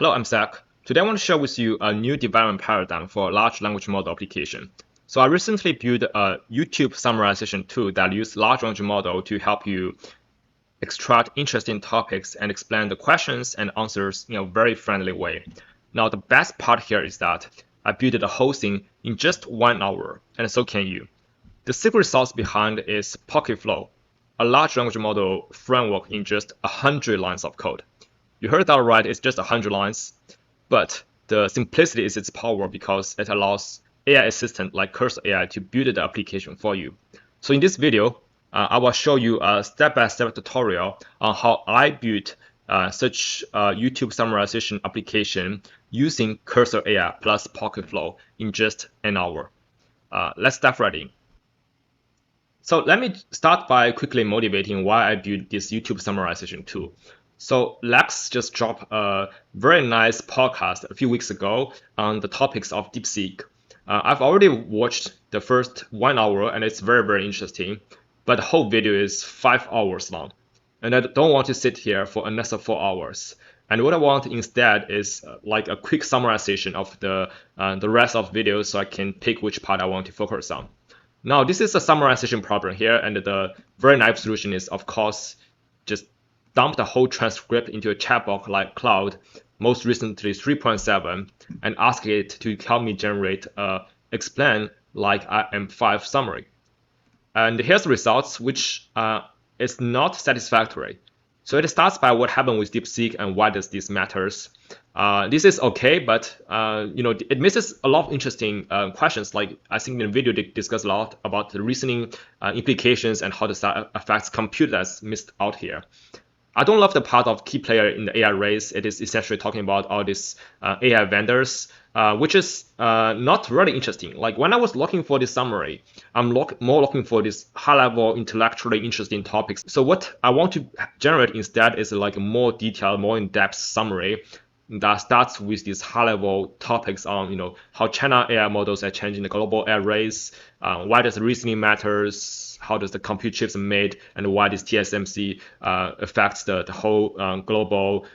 Hello, I'm Zach. Today I want to share with you a new development paradigm for large language model application. So I recently built a YouTube summarization tool that uses large language model to help you extract interesting topics and explain the questions and answers in a very friendly way. Now the best part here is that I built the whole thing in just 1 hour, and so can you. The secret sauce behind is Pocketflow, a large language model framework in just 100 lines of code. You heard that right, it's just 100 lines, but the simplicity is its power because it allows AI assistant like Cursor AI to build the application for you. So in this video, I will show you a step-by-step tutorial on how I built such a YouTube summarization application using Cursor AI plus Pocketflow in just an hour. Let's dive right in. So let me start by quickly motivating why I built this YouTube summarization tool. So Lex just dropped a very nice podcast a few weeks ago on the topics of DeepSeek. I've already watched the first 1 hour and it's very, very interesting, but the whole video is 5 hours long. And I don't want to sit here for another 4 hours. And what I want instead is like a quick summarization of the rest of videos so I can pick which part I want to focus on. Now, this is a summarization problem here, and the very naive solution is, of course, just dump the whole transcript into a chatbot like Cloud, most recently 3.7, and ask it to help me generate a explain like IM5 summary. And here's the results, which is not satisfactory. So it starts by what happened with DeepSeek and why does this matters. This is okay, but it misses a lot of interesting questions. Like I think in the video they discuss a lot about the reasoning implications and how the affects compute that's missed out here. I don't love the part of key player in the AI race. It is essentially talking about all these AI vendors, which is not really interesting. Like when I was looking for this summary, I'm more looking for this high-level, intellectually interesting topics. So what I want to generate instead is like a more detailed, more in-depth summary that starts with these high-level topics on, how China AI models are changing the global AI race, why does reasoning matters, how does the compute chips made, and why this TSMC affects the whole global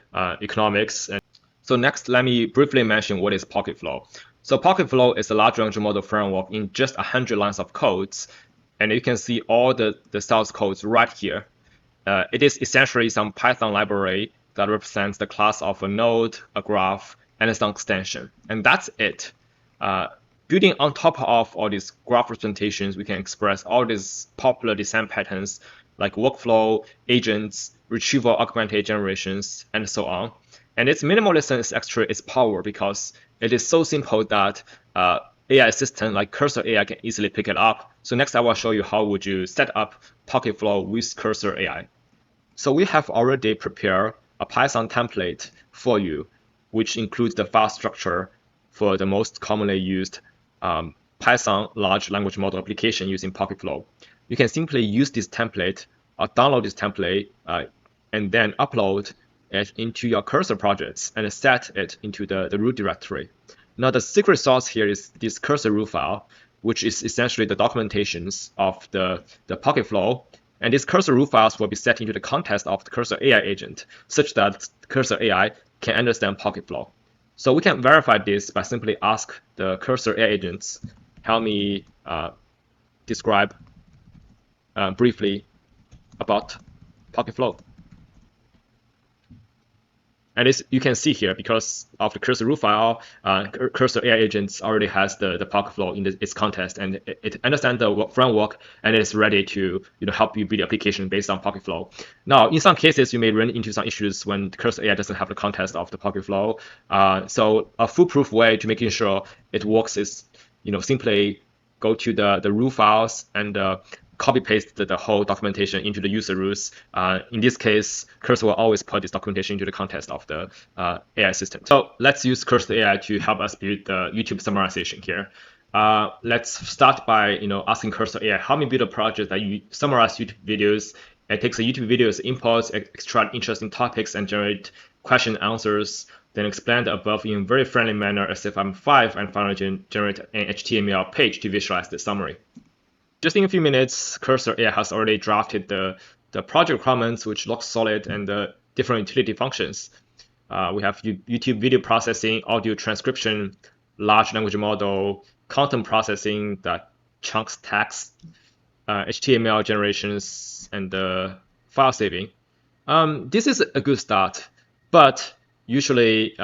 economics. And so next, let me briefly mention what is Pocketflow. So Pocketflow is a large language model framework in just 100 lines of codes, and you can see all the source codes right here. It is essentially some Python library that represents the class of a node, a graph, and some extension. And that's it. Building on top of all these graph representations, we can express all these popular design patterns like workflow, agents, retrieval augmented generations, and so on. And its minimalism is actually its power because it is so simple that AI assistant like Cursor AI can easily pick it up. So next I will show you how would you set up Pocketflow with Cursor AI. So we have already prepared a Python template for you, which includes the file structure for the most commonly used Python large language model application using Pocketflow. You can simply use this template or download this template and then upload it into your Cursor projects and set it into the root directory. Now the secret sauce here is this Cursor root file, which is essentially the documentations of the Pocketflow. And these Cursor root files will be set into the context of the Cursor AI agent, such that Cursor AI can understand Pocketflow. So we can verify this by simply ask the Cursor AI agents, help me describe briefly about Pocketflow. And this you can see here, because of the Cursor root file, Cursor AI agents already has the Pocketflow in its context, and it understands the framework and is ready to help you build the application based on Pocketflow. Now, in some cases, you may run into some issues when Cursor AI doesn't have the context of the Pocketflow. So a foolproof way to making sure it works is simply go to the root files and copy paste the whole documentation into the user roots. In this case, Cursor will always put this documentation into the context of the AI system. So let's use Cursor AI to help us build the YouTube summarization here. Let's start by asking Cursor AI, help me build a project that you summarize YouTube videos. It takes a YouTube video's inputs, extract interesting topics, and generate question answers. Then explain the above in a very friendly manner as if I'm 5, and finally generate an HTML page to visualize the summary. Just in a few minutes, Cursor AI has already drafted the project requirements, which looks solid, and the different utility functions. We have YouTube video processing, audio transcription, large language model, content processing that chunks text, HTML generations, and file saving. This is a good start, but usually,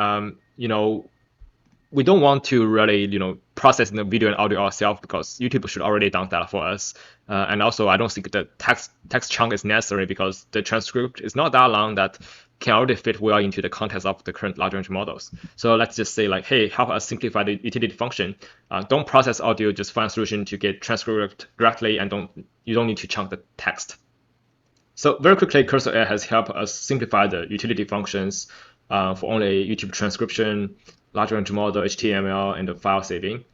we don't want to really, process the video and audio ourselves because YouTube should already done that for us. And also, I don't think the text chunk is necessary because the transcript is not that long that can already fit well into the context of the current large language models. So let's just say like, hey, help us simplify the utility function. Don't process audio, just find a solution to get transcript directly, and you don't need to chunk the text. So very quickly, Cursor AI has helped us simplify the utility functions for only YouTube transcription, large language model, HTML, and the file saving.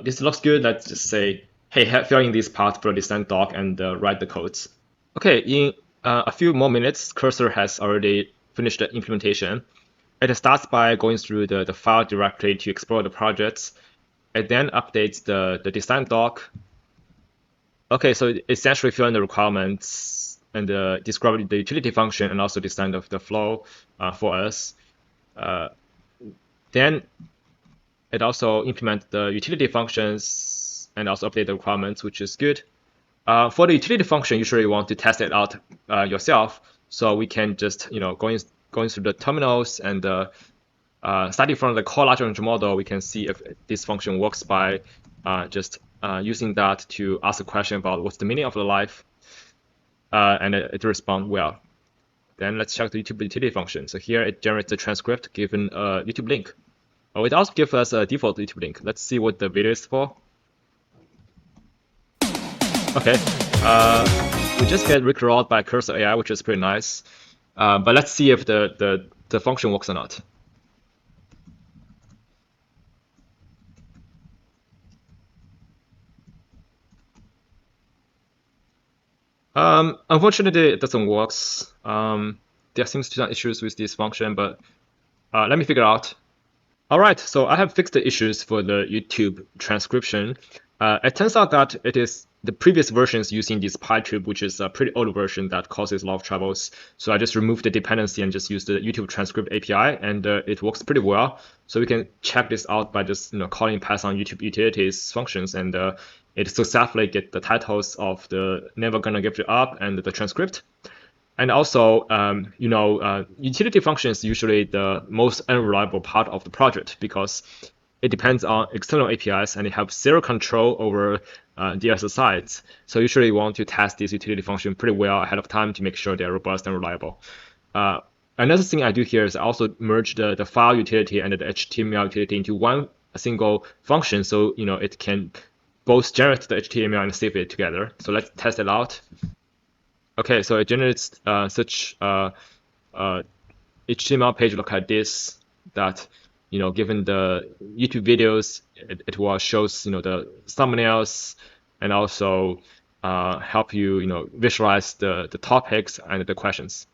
This looks good. Let's just say, hey, fill in this part for the design doc and write the codes. Okay, in a few more minutes, Cursor has already finished the implementation. It starts by going through the file directory to explore the projects. It then updates the design doc. Okay, so essentially fill in the requirements and describe the utility function and also design the flow for us. Then it also implements the utility functions and also update the requirements, which is good. For the utility function, usually you want to test it out yourself. So we can just, going through the terminals and starting from the core large language model, we can see if this function works by just using that to ask a question about what's the meaning of the life, and it responds well. Then let's check the YouTube utility function. So here it generates the transcript given a YouTube link. Oh, it also gives us a default YouTube link. Let's see what the video is for. Okay, we just get rickrolled by Cursor AI, which is pretty nice. But let's see if the function works or not. Unfortunately, it doesn't work. There seems to be some issues with this function, but let me figure out. All right, so I have fixed the issues for the YouTube transcription. It turns out that it is the previous versions using this PyTube, which is a pretty old version that causes a lot of troubles. So I just removed the dependency and just used the YouTube transcript API, and it works pretty well. So we can check this out by just calling Python YouTube utilities functions, and it successfully get the titles of the never gonna give it up and the transcript. And also, utility function is usually the most unreliable part of the project because it depends on external APIs and it has zero control over the other sides. So usually you want to test this utility function pretty well ahead of time to make sure they're robust and reliable. Another thing I do here is I also merge the file utility and the HTML utility into one single function, so it can both generate the HTML and save it together. So let's test it out. Okay, so it generates such HTML page look like this that, given the YouTube videos, it will shows, the thumbnails and also help you, visualize the topics and the questions.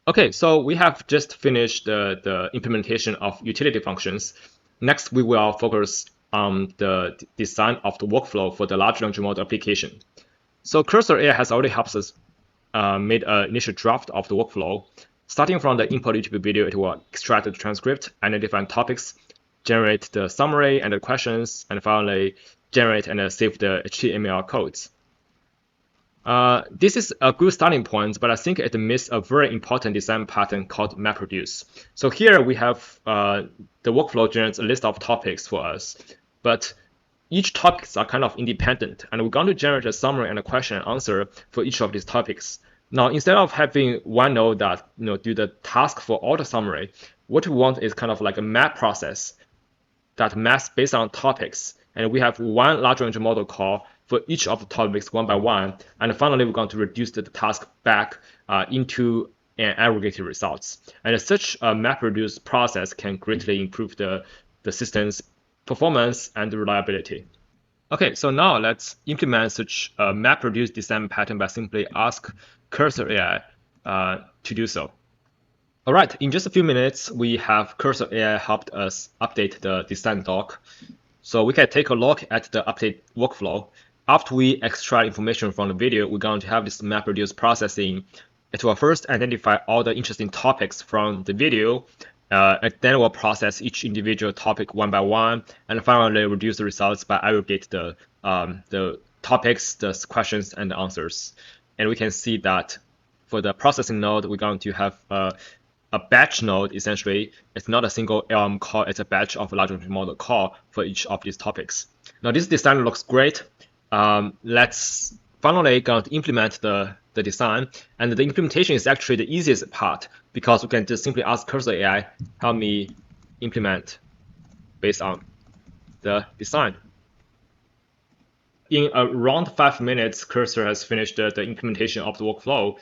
Okay, so we have just finished the implementation of utility functions. Next, we will focus on the design of the workflow for the large language model application. So Cursor AI has already helped us made an initial draft of the workflow. Starting from the input YouTube video, it will extract the transcript, identify topics, generate the summary and the questions, and finally generate and save the HTML codes. This is a good starting point, but I think it missed a very important design pattern called MapReduce. So here we have the workflow generates a list of topics for us, but each topics are kind of independent, and we're going to generate a summary and a question and answer for each of these topics. Now, instead of having one node that do the task for all the summary, what we want is kind of like a map process that maps based on topics, and we have one large language model call for each of the topics one by one, and finally we're going to reduce the task back into an aggregated results. And such a MapReduce process can greatly improve the system's performance and reliability. Okay, so now let's implement such a MapReduce design pattern by simply ask Cursor AI to do so. All right, in just a few minutes, we have Cursor AI helped us update the design doc. So we can take a look at the update workflow. After we extract information from the video, we're going to have this MapReduce processing. It will first identify all the interesting topics from the video And then we'll process each individual topic one by one, and finally reduce the results by aggregate the topics, the questions, and the answers. And we can see that for the processing node, we're going to have a batch node. Essentially, it's not a single LLM call, it's a batch of a large language model call for each of these topics. Now this design looks great. Let's finally going to implement the design, and the implementation is actually the easiest part because we can just simply ask Cursor AI, help me implement based on the design. In around 5 minutes, Cursor has finished the implementation of the workflow.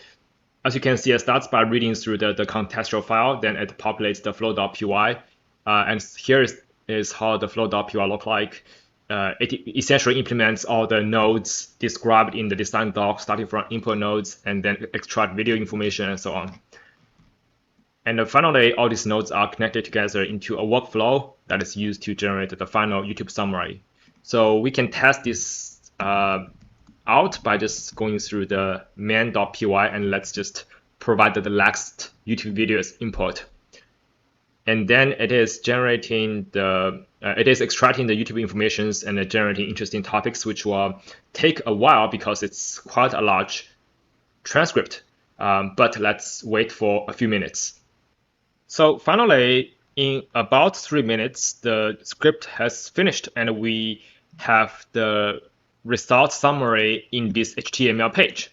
As you can see, it starts by reading through the contextual file, then it populates the flow.py, and here is how the flow.py look like. It essentially implements all the nodes described in the design doc, starting from input nodes, and then extract video information and so on. And finally, all these nodes are connected together into a workflow that is used to generate the final YouTube summary. So we can test this out by just going through the main.py, and let's just provide the last YouTube video as input. And then it is generating it is extracting the YouTube informations and generating interesting topics, which will take a while because it's quite a large transcript. But let's wait for a few minutes. So finally, in about 3 minutes, the script has finished, and we have the result summary in this HTML page.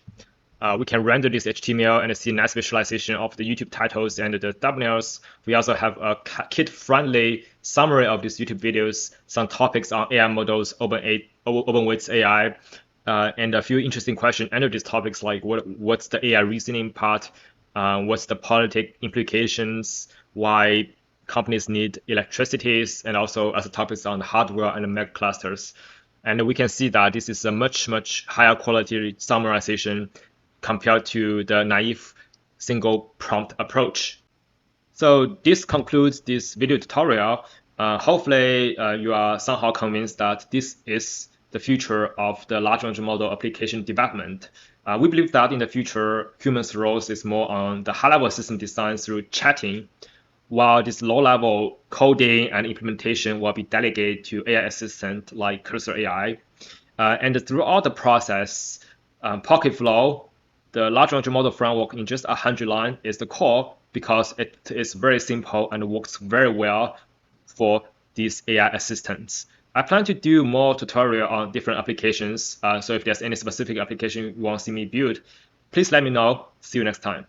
We can render this HTML and see nice visualization of the YouTube titles and the thumbnails. We also have a kid-friendly summary of these YouTube videos, some topics on AI models, open weights AI, and a few interesting questions under these topics, like what's the AI reasoning part, what's the politic implications, why companies need electricities, and also other topics on hardware and mega clusters. And we can see that this is a much higher quality summarization compared to the naive single prompt approach. So this concludes this video tutorial. Hopefully you are somehow convinced that this is the future of the large language model application development. We believe that in the future, humans' roles is more on the high-level system design through chatting, while this low-level coding and implementation will be delegated to AI assistant like Cursor AI. And throughout the process, Pocketflow, the large language model framework in just 100 lines, is the core because it is very simple and works very well for these AI assistants. I plan to do more tutorial on different applications. So if there's any specific application you want to see me build, please let me know. See you next time.